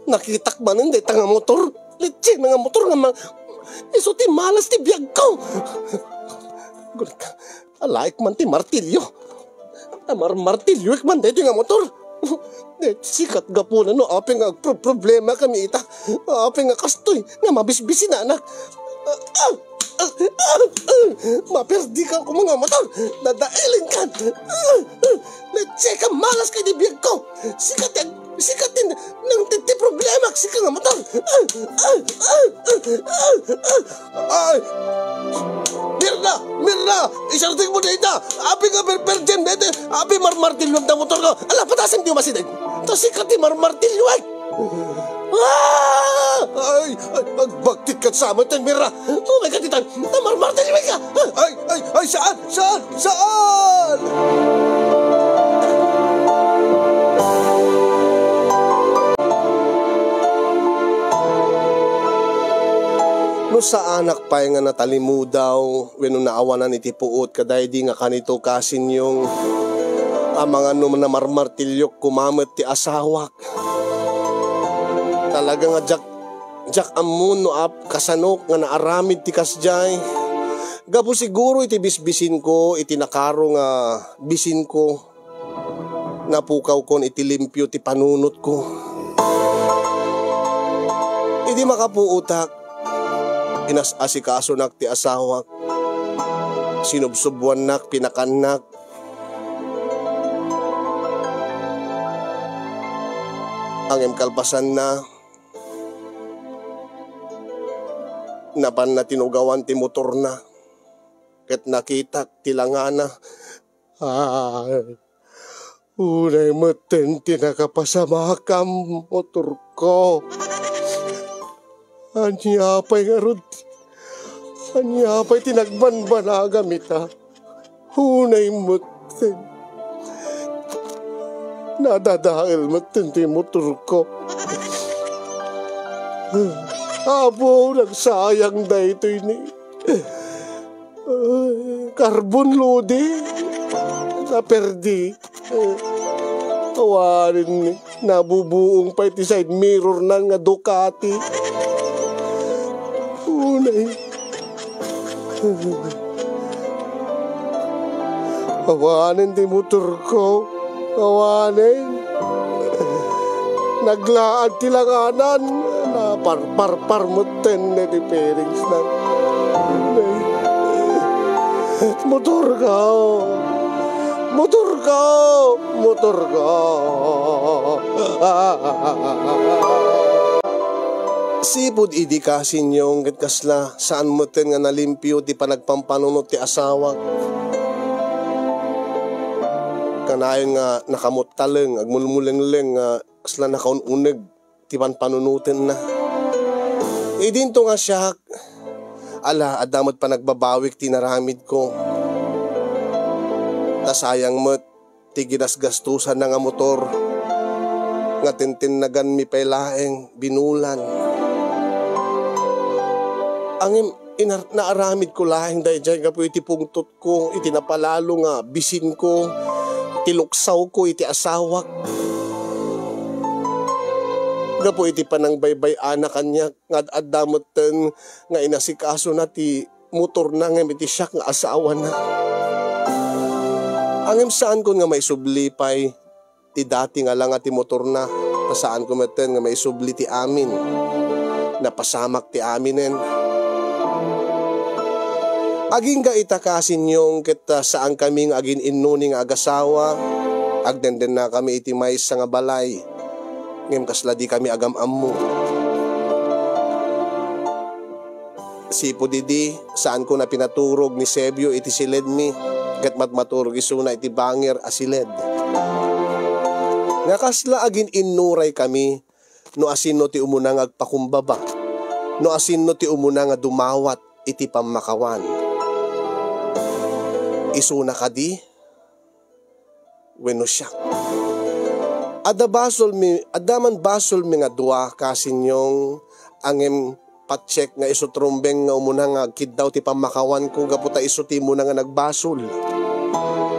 Nakitak ba nun, dahil nga motor? Litsin nga motor nga iso ti malas ti biyag ko. Gulit ka, alaik man ti martilyo. Martilyo ik man dahil nga motor. Sikat ga po na no, apeng nga problema kami ita. Apeng nga kastoy, nga mabisbisi na anak. Maperdi ka ko mga motor. Dadailin ka. Litsin ka malas kay di biyag ko. Sikatin nang titi problema sika nga motor. Ay! Mirna! Isarting mo na ita! Abi nga berbergen dete! Abi marmartilyo ang motor ko! Ala, patasan di masinig! To sikatin marmartilyo ay! Ay! Magbagtit ka sa amin tan, Mirna! Oh my God, itan! Marmartilyo ay ka! Ay! Saan? No sa anak pa nga natalimu daw, weno naawanan iti puot, kaday di nga kanito kasin yung mga na marmartilyok kumamit ti asawak. Talaga nga jak amun no kasanok nga naaramid ti kasjay. Gabo siguro iti bisbisin ko, iti nakaro nga bisin ko, napukaw kon iti limpyo ti panunot ko. Idi makapuutak. Inasasikaso nak ti asawak. Sinubsubuan nak, pinakanak. Ang emkalpasan na. Napan na tinugawan ti motor na. Ket nakita tilangana. Unay maten tinakapasama ka motor ko. Anyapay nga rod. Anyapay tinagbanban na gamita. Hunay mutin. Nadadahil mutin ti motor ko. Abo, nagsayang da ito ini. Carbon loading. Naperdi. Tawarin, nabubuong pa iti side mirror ng nga Ducati. Unay. Awanin di motor ko. Awanin. Naglaad tilanganan. Na par mo ten na di pairings na. Motor ka. Motor ka. Motor ka. Sipod idi kasin yung kasla saan mo ten nga nalimpyo ti panagpampanunot ti asawak. Kanayon nga nakamuttaleng agmulmuleng-leng nga kasla nakaununeg ti panpanunutin na. Idinto nga siya ala adamot pa nagbabawik ti naramid ko. Tasayang mo ti ginasgastusan na nga motor nga tintinnagan mi pailaeng binulan. Ang naaramid ko lahing dahil dyan nga po iti pungtot ko, itinapalalo nga bisin ko, Tiluksaw ko iti asawak. Gapo iti panang baybay anak kanya nga adamot nga inasikaso na ti motor na nga iti siya nga asawa na. Angem saan ko nga may sublipay ti dati nga lang ti motor na. Pasaan ko meten nga may subli ti amin. Napasamak ti aminen. Aging ga itakasin yung kita saan kaming agin inuning agasawa. Agdenden na kami iti mais sa nga balay. Ngem kasla di kami agam ammo. Sipo didi saan ko na pinaturog ni Sebio iti siled mi. Ket matmaturog isuna iti bangir asiled. Nga kasla agin inuray kami no asinno ti umuna nga agpakumbaba. No asinno ti umuna nga dumawat iti pamakawan. Isuna kadi wenno siya. Adaman basol mi nga dua kasinyong angem patsek nga isutrumbeng nga umuna nga kiddaw ti pamakawan ko gaputa isuti mo na nga nagbasol.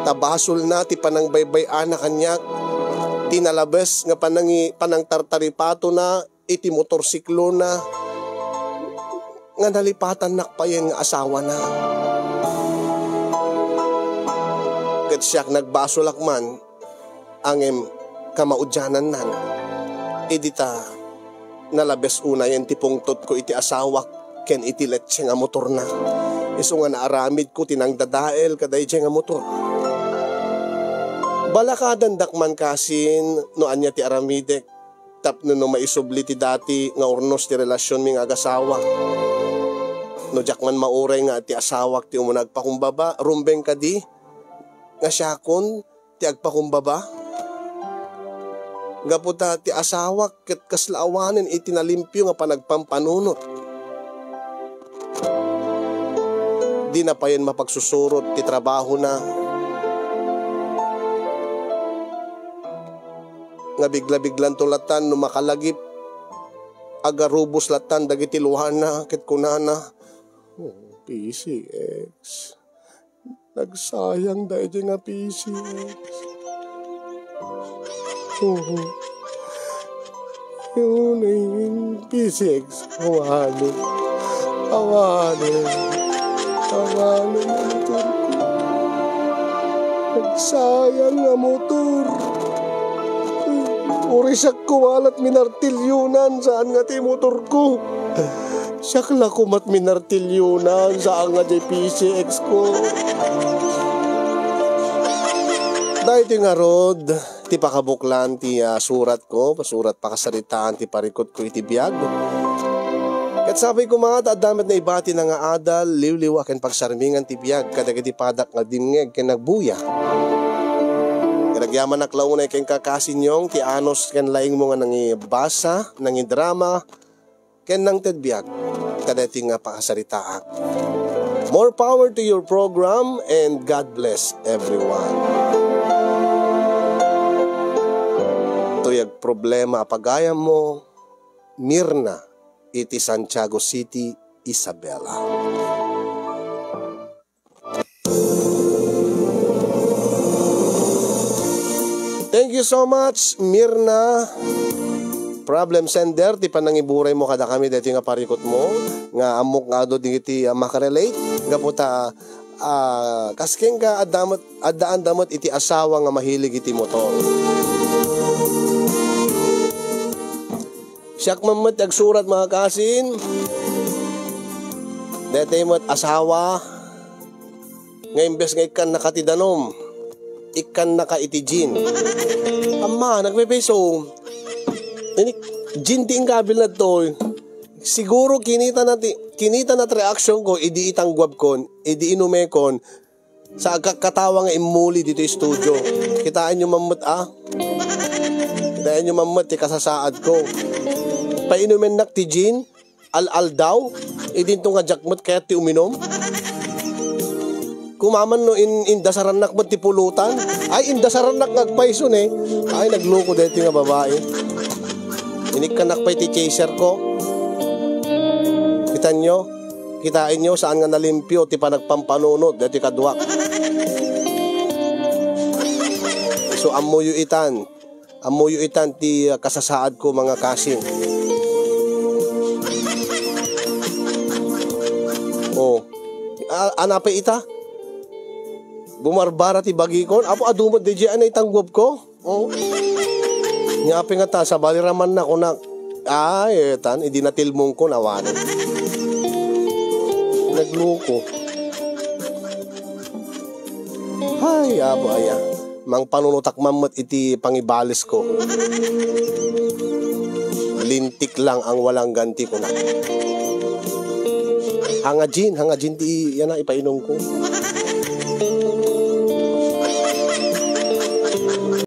Tabasol na ti panang baybay anak kanyak tinalabes nga panang tartaripato na iti motorsiklo na nga nalipatan nakpayen nga asawa na. Ket siyak nagbasolak man angem kamaudyanan nan. Edita nalabes una yan ti pungtot ko iti asawak ken iti letse nga motor na. Iso nga naaramid ko tinang dadael kaday nga motor. Balakadan dakman kasin no anya ti aramidek tapno no maisubli ti dati nga urnos ti relasyon mi nga agasawa. No jakman mauray nga ti asawak ti umunag pakumbaba rumbeng kadi nga syakon ti agpakumbaba. Gaputa ti asawak ket kaslaawanen iti nalimpyo nga panagpampanunot. Di na pa yan mapagsusurot ti trabaho na. Nga bigla-biglan tulatan no makalagip agarubos latan dagiti luhana ket kunana. Oh, PCX. Nagsayang dahil nga PCX. Yun ay PCX. Awanin ang motor ko. Nagsayang nga motor. Urisak kumalat minartilyunan saan nga ti motor ko. Siyakla kumat minartilyunan saan nga ti PCX ko. Dahil ti nga rod, ti pakabuklan ti surat ko, pasurat pakasaritaan ti parikot ko iti biyag. Kat sabi ko mga adamet na ibati na nga adal, liwliw aken pagsarmingan ti biyag, kadagiti padak nga dimngeg ken nagbuya. Kinagyaman naklaunay ken kakasinyong ti anos ken laing mo nga nangibasa, nangidrama, ken nang tedbiyag, kadagiti nga pakasaritaak. More power to your program and God bless everyone. Tuyag problema apagayam mo, Mirna, iti Santiago City, Isabela. Thank you so much, Mirna. Problem sender, ti panangiburay mo kada kami dito nga parikot mo, nga amok nga do iti makarelate, gaputa kasking ka adaan damot iti asawa nga mahilig iti motor. Siyak mamat agsurat mga kasin. Dete mo't asawa. Nga imbes nga ikan nakatidanom. Ikan nakaitijin. Ama, nagpepeso. Jin ting kabil na to. Siguro kinita na reaction ko, idi itanggwab kon, idi inume kon. Sa katawa nga imuli dito yung studio. Kitaan nyo mamat Kitaan nyo mamat kasasaad ko. Painumin nak ti gin, al daw, idin to nga jakmot kaya ti uminom. Kumaman no indasaran nak mo ti pulutan, ay indasaran nak ngagpaisun ay nagloko dito nga babae. Inikkanak pa ti chaser ko. Kitain nyo saan nga nalimpyo ti panagpampanunod dito kaduak. So amuyo itan ti kasasaad ko mga kasing. Oh, anapay ita? Bumarbara ti bagikon. Apo adumot di dyan na itanggob ko. Oh. Nyapi nga ta, sa baliraman na ko na. Etan, hindi natilmong ko nawanan. Nagluko. Ay, abo aya. Mang panunutak mamot iti pangibalis ko. Lintik lang ang walang ganti ko na. Hangajin ti yan na ipainom ko.